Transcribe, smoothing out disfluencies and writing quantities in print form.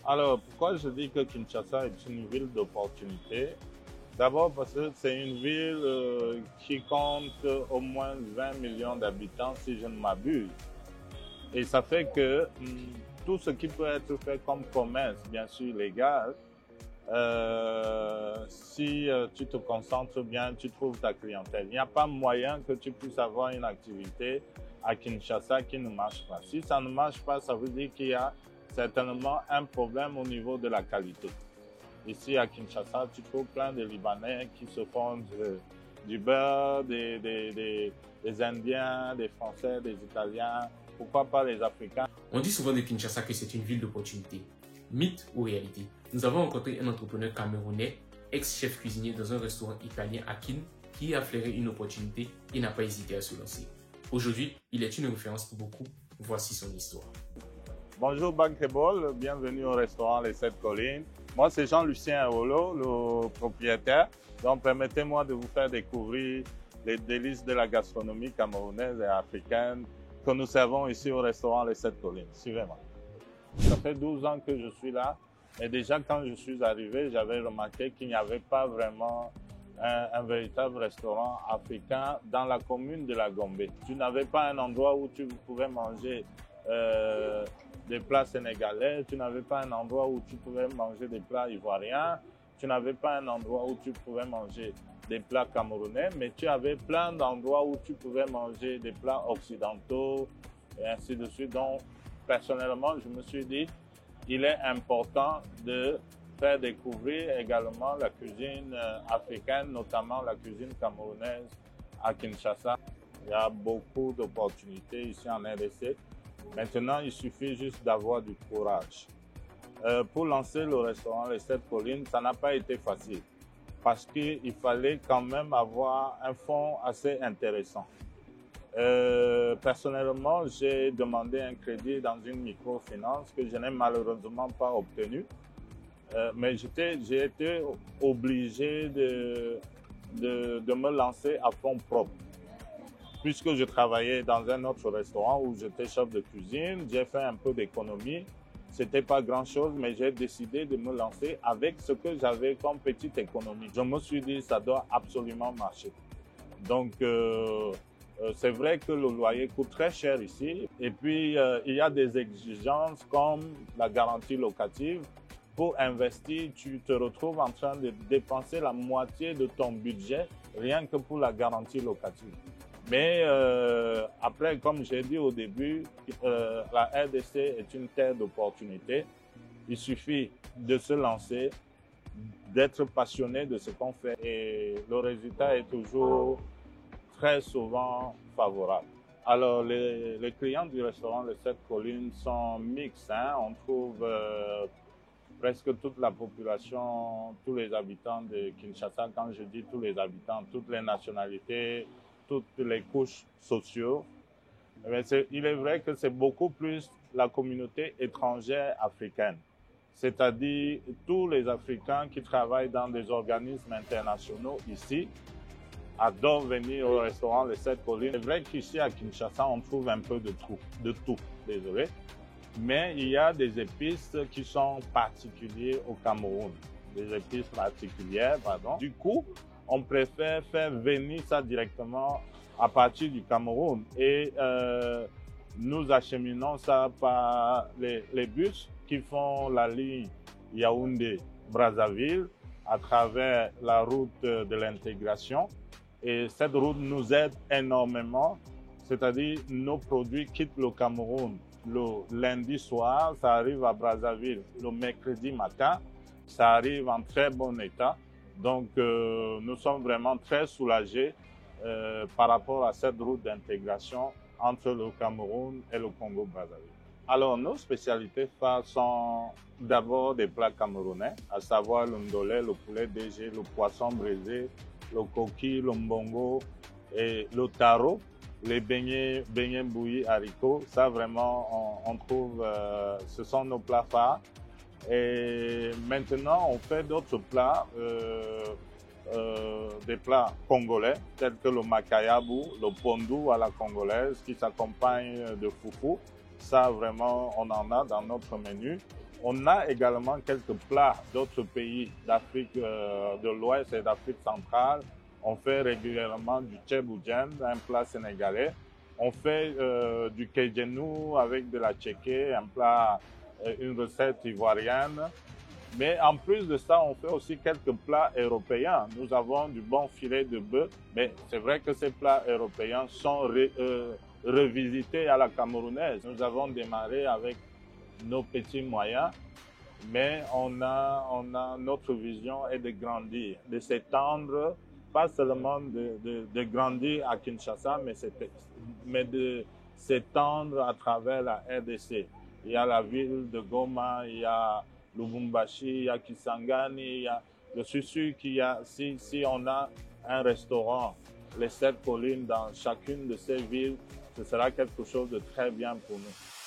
Alors, pourquoi je dis que Kinshasa est une ville d'opportunités? D'abord parce que c'est une ville qui compte au moins 20 millions d'habitants, si je ne m'abuse. Et ça fait que tout ce qui peut être fait comme commerce, bien sûr légal, si tu te concentres bien, tu trouves ta clientèle. Il n'y a pas moyen que tu puisses avoir une activité à Kinshasa qui ne marche pas. Si ça ne marche pas, ça veut dire qu'il y a certainement un problème au niveau de la qualité. Ici à Kinshasa, tu trouves plein de Libanais qui se font du beurre, des Indiens, des Français, des Italiens, pourquoi pas les Africains. On dit souvent de Kinshasa que c'est une ville d'opportunités. Mythe ou réalité? Nous avons rencontré un entrepreneur camerounais, ex-chef cuisinier dans un restaurant italien à Kin, qui a flairé une opportunité et n'a pas hésité à se lancer. Aujourd'hui, il est une référence pour beaucoup. Voici son histoire. Bonjour Bankebol, bienvenue au restaurant Les 7 Collines. Moi, c'est Jean-Lucien Aolo, le propriétaire. Donc, permettez-moi de vous faire découvrir les délices de la gastronomie camerounaise et africaine que nous servons ici au restaurant Les 7 Collines. Suivez-moi. Ça fait 12 ans que je suis là. Et déjà, quand je suis arrivé, j'avais remarqué qu'il n'y avait pas vraiment un véritable restaurant africain dans la commune de la Gombe. Tu n'avais pas un endroit où tu pouvais manger des plats sénégalais, tu n'avais pas un endroit où tu pouvais manger des plats ivoiriens, tu n'avais pas un endroit où tu pouvais manger des plats camerounais, mais tu avais plein d'endroits où tu pouvais manger des plats occidentaux et ainsi de suite. Donc, personnellement, je me suis dit, il est important de faire découvrir également la cuisine africaine, notamment la cuisine camerounaise à Kinshasa. Il y a beaucoup d'opportunités ici en RDC. Maintenant, il suffit juste d'avoir du courage. Pour lancer le restaurant Les 7 Collines, ça n'a pas été facile parce qu'il fallait quand même avoir un fonds assez intéressant. Personnellement, j'ai demandé un crédit dans une microfinance que je n'ai malheureusement pas obtenu. Mais j'ai été obligé de me lancer à fonds propres. Puisque je travaillais dans un autre restaurant où j'étais chef de cuisine, j'ai fait un peu d'économie. C'était pas grand-chose, mais j'ai décidé de me lancer avec ce que j'avais comme petite économie. Je me suis dit, ça doit absolument marcher. Donc, c'est vrai que le loyer coûte très cher ici. Et puis, il y a des exigences comme la garantie locative. Pour investir, tu te retrouves en train de dépenser la moitié de ton budget rien que pour la garantie locative. Mais après, comme j'ai dit au début, la RDC est une terre d'opportunités. Il suffit de se lancer, d'être passionné de ce qu'on fait et le résultat est toujours très souvent favorable. Alors, les clients du restaurant Les 7 Collines sont mixtes. On trouve presque toute la population, tous les habitants de Kinshasa. Quand je dis tous les habitants, toutes les nationalités, toutes les couches sociaux. Mais il est vrai que c'est beaucoup plus la communauté étrangère africaine, c'est-à-dire tous les Africains qui travaillent dans des organismes internationaux ici adorent venir au restaurant Les 7 Collines. C'est vrai qu'ici à Kinshasa, on trouve un peu de tout, désolé. Mais il y a des épices qui sont particulières au Cameroun, des épices particulières, pardon. Du coup, on préfère faire venir ça directement à partir du Cameroun et nous acheminons ça par les bus qui font la ligne Yaoundé-Brazzaville à travers la route de l'intégration. Et cette route nous aide énormément, c'est-à-dire nos produits quittent le Cameroun le lundi soir, ça arrive à Brazzaville le mercredi matin, ça arrive en très bon état. Donc, nous sommes vraiment très soulagés par rapport à cette route d'intégration entre le Cameroun et le Congo-Brazzaville. Alors, nos spécialités phares sont d'abord des plats camerounais, à savoir le ndolé, le poulet DG, le poisson braisé, le coquille, le mbongo et le taro, les beignets bouillis haricots. Ça, vraiment, on trouve, ce sont nos plats phares. Et maintenant, on fait d'autres plats, des plats congolais, tels que le makayabu, le pondu à la congolaise, qui s'accompagne de foufou. Ça, vraiment, on en a dans notre menu. On a également quelques plats d'autres pays d'Afrique de l'Ouest et d'Afrique centrale. On fait régulièrement du tchèboudjen, un plat sénégalais. On fait du kejenou avec de la tchéké, un plat, une recette ivoirienne. Mais en plus de ça, on fait aussi quelques plats européens. Nous avons du bon filet de bœuf, mais c'est vrai que ces plats européens sont revisités à la camerounaise. Nous avons démarré avec nos petits moyens, mais notre vision est de grandir, de s'étendre, pas seulement de grandir à Kinshasa, mais de s'étendre à travers la RDC. Il y a la ville de Goma, il y a Lubumbashi, il y a Kisangani, je suis sûr qu'il y a, si on a un restaurant, les 7 collines dans chacune de ces villes, ce sera quelque chose de très bien pour nous.